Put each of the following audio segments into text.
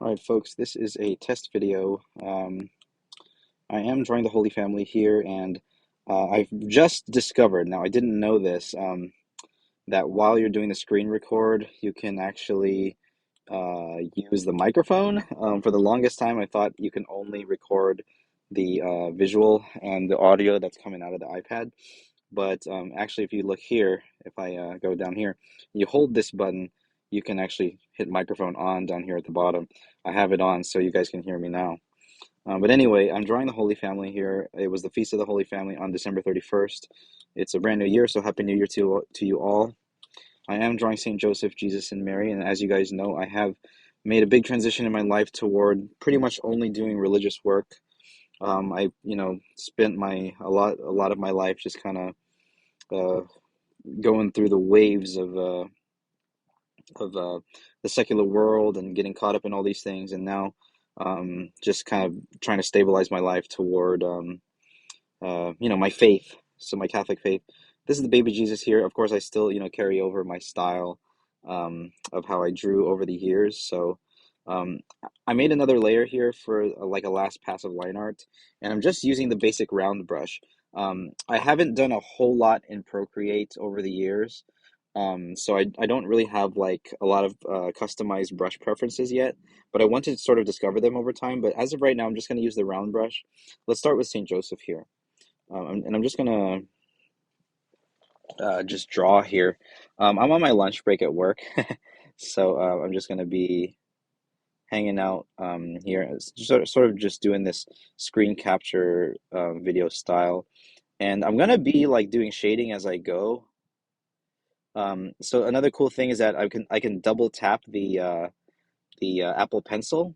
All right, folks, this is a test video. I am drawing the Holy Family here, and I've just discovered, now I didn't know this, that while you're doing the screen record, you can actually use the microphone. For the longest time, I thought you can only record the visual and the audio that's coming out of the iPad. But actually, if you look here, if I go down here, you hold this button, you can actually hit microphone on down here at the bottom. I have it on so you guys can hear me now. But anyway, I'm drawing the Holy Family here. It was the Feast of the Holy Family on December 31st. It's a brand new year, so Happy New Year to you all. I am drawing Saint Joseph, Jesus, and Mary, and as you guys know, I have made a big transition in my life toward pretty much only doing religious work. I, spent a lot of my life just kind of uh, going through the waves of the secular world and getting caught up in all these things, and now just kind of trying to stabilize my life toward my faith, so my Catholic faith. This is the baby Jesus here. Of course, I still carry over my style of how I drew over the years. So um, I made another layer here for like a last pass of line art, and I'm just using the basic round brush. I haven't done a whole lot in Procreate over the years. So I don't really have like a lot of customized brush preferences yet, but I want to sort of discover them over time. But as of right now, I'm just going to use the round brush. Let's start with Saint Joseph here. And I'm just gonna just draw here. I'm on my lunch break at work, so I'm just gonna be hanging out here, sort of just doing this screen capture video style, and I'm gonna be like doing shading as I go. So another cool thing is that I can double tap the Apple Pencil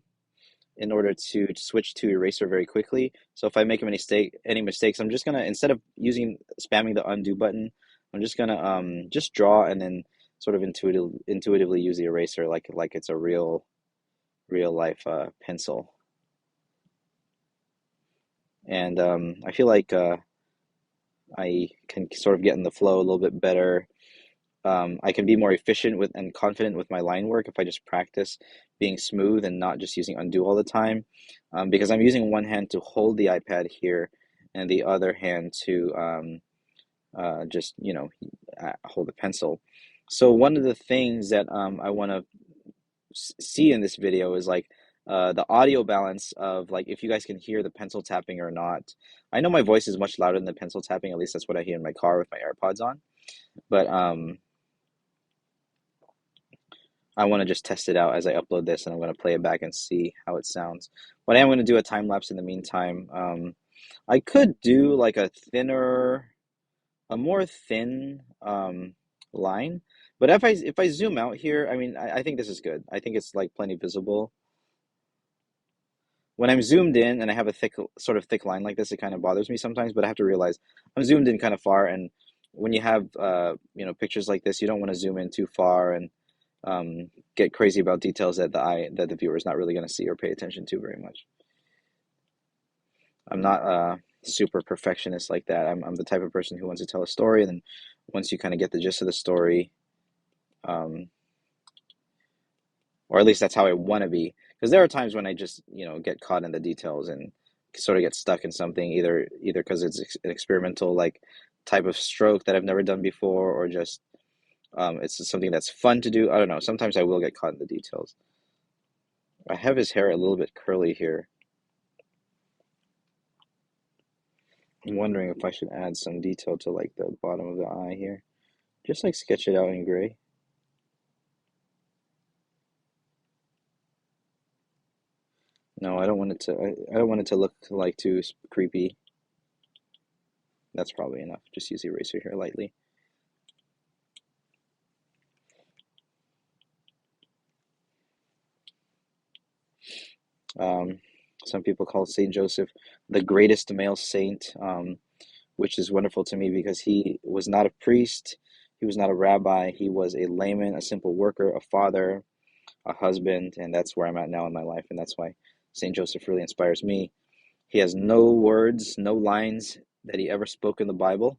in order to switch to eraser very quickly. So if I make any mistakes, I'm just gonna, instead of spamming the undo button, I'm just gonna just draw and then sort of intuitively use the eraser like it's a real life pencil. And I feel like I can sort of get in the flow a little bit better. I can be more efficient with and confident with my line work if I just practice being smooth and not just using undo all the time. Because I'm using one hand to hold the iPad here and the other hand to just, hold the pencil. So one of the things that I want to see in this video is like the audio balance of like if you guys can hear the pencil tapping or not. I know my voice is much louder than the pencil tapping, at least that's what I hear in my car with my AirPods on. But I want to just test it out as I upload this, and I'm going to play it back and see how it sounds. But I am going to do a time lapse in the meantime. I could do like a more thin line, but if I zoom out here, I mean, I think this is good. I think it's like plenty visible. When I'm zoomed in and I have a thick line like this, it kind of bothers me sometimes. But I have to realize I'm zoomed in kind of far, and when you have pictures like this, you don't want to zoom in too far and get crazy about details that the viewer is not really going to see or pay attention to very much. I'm not super perfectionist like that. I'm the type of person who wants to tell a story, and then once you kind of get the gist of the story, um, or at least that's how I want to be. Because there are times when I just get caught in the details and sort of get stuck in something, either because it's an experimental like type of stroke that I've never done before, or just it's just something that's fun to do. I don't know. Sometimes I will get caught in the details. I have his hair a little bit curly here. I'm wondering if I should add some detail to like the bottom of the eye here. Just like sketch it out in gray. No, I don't want it to I don't want it to look like too creepy. That's probably enough. Just use the eraser here lightly. Um, some people call Saint Joseph the greatest male saint, which is wonderful to me because he was not a priest, he was not a rabbi, he was a layman, a simple worker, a father, a husband, and that's where I'm at now in my life, and that's why Saint Joseph really inspires me. He has no words, no lines that he ever spoke in the Bible.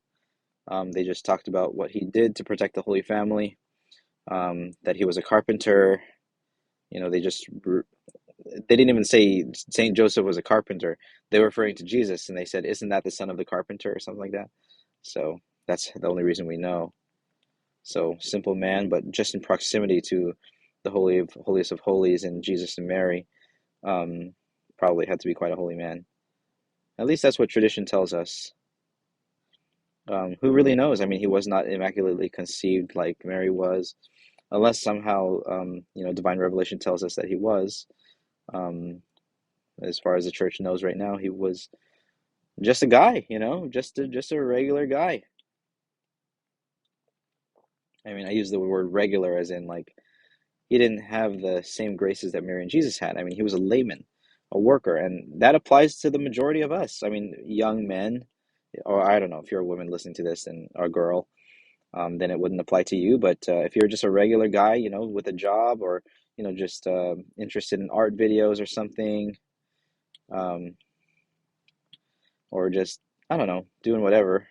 They just talked about what he did to protect the Holy Family, that he was a carpenter. They just they didn't even say Saint Joseph was a carpenter. They were referring to Jesus, and they said, "Isn't that the son of the carpenter?" or something like that. So that's the only reason we know. So simple man, but just in proximity to the holy of holiest of holies and Jesus and Mary, um, probably had to be quite a holy man. At least that's what tradition tells us. Who really knows? I mean, he was not immaculately conceived like Mary was, unless somehow, divine revelation tells us that he was. Um, as far as the church knows right now, he was just a guy, just a regular guy. I mean, I use the word regular as in like he didn't have the same graces that Mary and Jesus had. I mean, he was a layman, a worker, and that applies to the majority of us. I mean, young men, or I don't know if you're a woman listening to this and or a girl, then it wouldn't apply to you. But if you're just a regular guy, with a job or just interested in art videos or something, um, or just I don't know, doing whatever,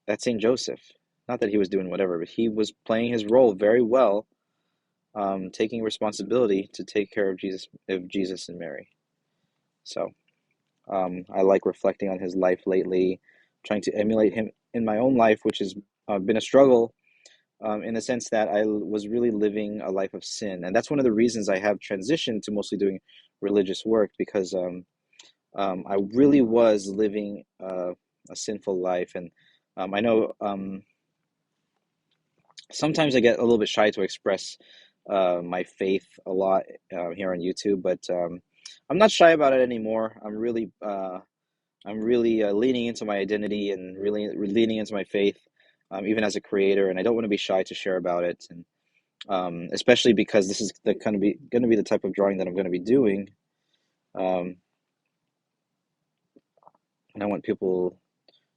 that's Saint Joseph. Not that he was doing whatever, but he was playing his role very well, taking responsibility to take care of Jesus and Mary. So I like reflecting on his life lately, trying to emulate him in my own life, which has been a struggle in the sense that I was really living a life of sin. And that's one of the reasons I have transitioned to mostly doing religious work because I really was living a sinful life. And I know sometimes I get a little bit shy to express my faith a lot here on YouTube, but I'm not shy about it anymore. I'm really leaning into my identity and really leaning into my faith, even as a creator. And I don't want to be shy to share about it, and especially because this is the going to be the type of drawing that I'm going to be doing, um, and I want people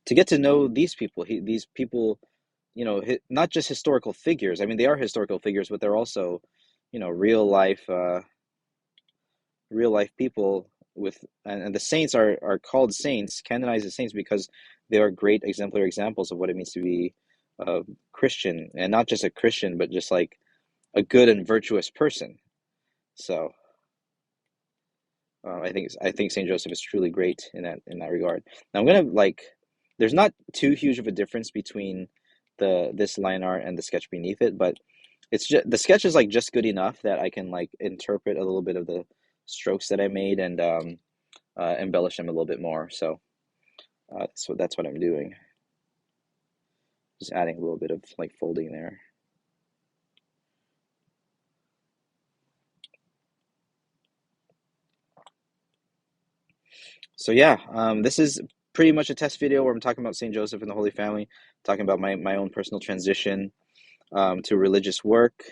to get to know these people. These people, not just historical figures. I mean, they are historical figures, but they're also, real life people with, and the saints are called saints, canonized as saints because they are great exemplary examples of what it means to be a Christian, and not just a Christian, but just like a good and virtuous person. So I think Saint Joseph is truly great in that regard. Now I'm gonna like, there's not too huge of a difference between this line art and the sketch beneath it, but it's just the sketch is like just good enough that I can like interpret a little bit of the strokes that I made and embellish them a little bit more. So that's what I'm doing. Just adding a little bit of like folding there. So yeah, this is pretty much a test video where I'm talking about Saint Joseph and the Holy Family, talking about my own personal transition to religious work.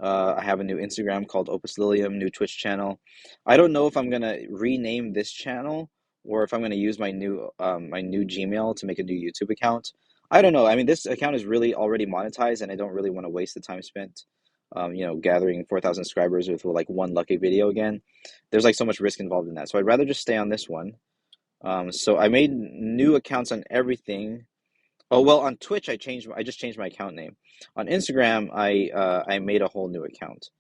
I have a new Instagram called Opus Lilium, new Twitch channel. I don't know if I'm gonna rename this channel or if I'm gonna use my new Gmail to make a new YouTube account. I don't know. I mean, this account is really already monetized, and I don't really want to waste the time spent, gathering 4,000 subscribers with like one lucky video again. There's like so much risk involved in that, so I'd rather just stay on this one. So I made new accounts on everything. Oh well, on Twitch I just changed my account name. On Instagram I made a whole new account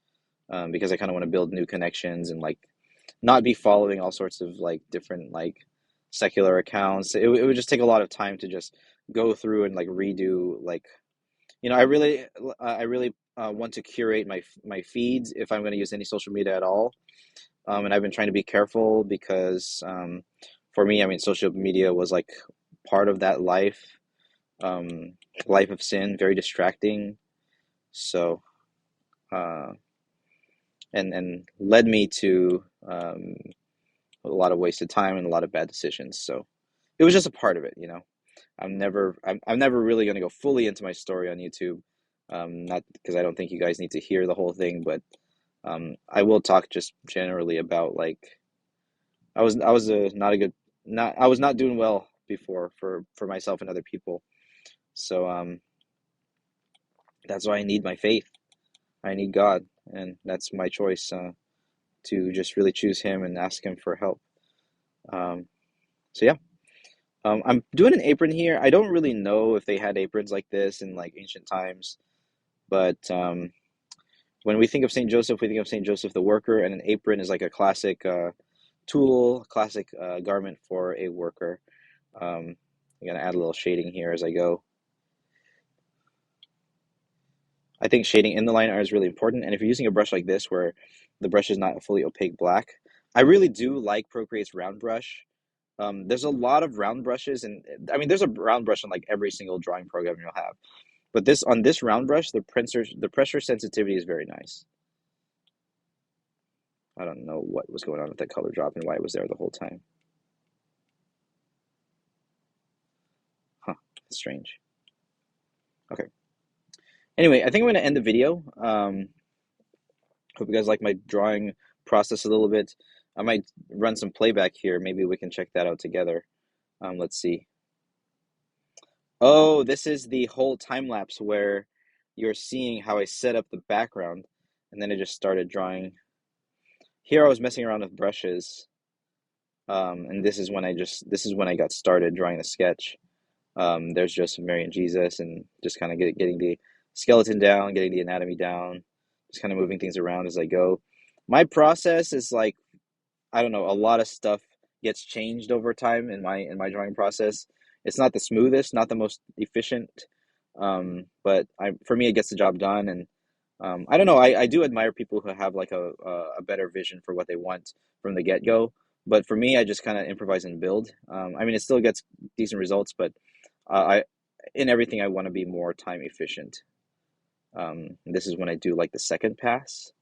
because I kind of want to build new connections and like not be following all sorts of like different like secular accounts. It would just take a lot of time to just go through and like redo like I really want to curate my feeds if I'm going to use any social media at all. And I've been trying to be careful because for me, I mean, social media was like part of that um, life of sin, very distracting. So, uh, and led me to a lot of wasted time and a lot of bad decisions. So, it was just a part of it. I'm never really going to go fully into my story on YouTube. Not because I don't think you guys need to hear the whole thing, but I will talk just generally about like I was not a good not I was not doing well before for myself and other people. So that's why I need my faith. I need God, and that's my choice to just really choose Him and ask Him for help. Um, so yeah, I'm doing an apron here. I don't really know if they had aprons like this in like ancient times, but When we think of Saint Joseph, we think of Saint Joseph the worker, and an apron is like a classic tool, classic garment for a worker. I'm gonna add a little shading here as I go. I think shading in the line art is really important, and if you're using a brush like this where the brush is not a fully opaque black, I really do like Procreate's round brush. There's a lot of round brushes, and I mean, there's a round brush on like every single drawing program you'll have. But this on this round brush, the pressure sensitivity is very nice. I don't know what was going on with that color drop and why it was there the whole time. Huh, strange. Okay. Anyway, I think I'm going to end the video. Hope you guys like my drawing process a little bit. I might run some playback here. Maybe we can check that out together. Let's see. Oh, this is the whole time lapse where you're seeing how I set up the background, and then I just started drawing. Here I was messing around with brushes, and this is when I got started drawing the sketch. There's Joseph, Mary, and Jesus, and just kind of getting the skeleton down, getting the anatomy down, just kind of moving things around as I go. My process is like, I don't know, a lot of stuff gets changed over time in my drawing process. It's not the smoothest, not the most efficient, but for me it gets the job done. And I don't know, I do admire people who have like a better vision for what they want from the get-go. But for me, I just kind of improvise and build. I mean, it still gets decent results, but I in everything I want to be more time efficient. This is when I do like the second pass.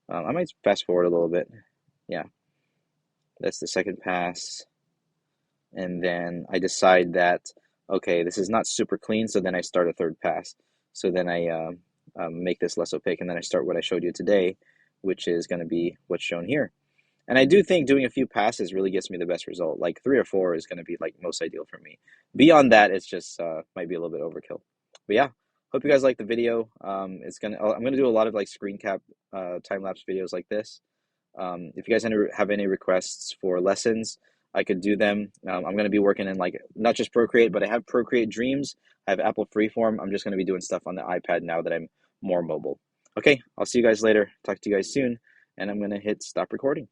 I might fast forward a little bit. Yeah, that's the second pass. And then I decide that, okay, this is not super clean, so then I start a third pass. So then I make this less opaque, and then I start what I showed you today, which is going to be what's shown here. And I do think doing a few passes really gets me the best result. Like 3 or 4 is going to be like most ideal for me. Beyond that, it's just might be a little bit overkill. But yeah, hope you guys like the video. I'm gonna do a lot of like screen cap time lapse videos like this. If you guys have any requests for lessons, I could do them. I'm going to be working in like not just Procreate, but I have Procreate Dreams. I have Apple Freeform. I'm just going to be doing stuff on the iPad now that I'm more mobile. Okay, I'll see you guys later. Talk to you guys soon, and I'm going to hit stop recording.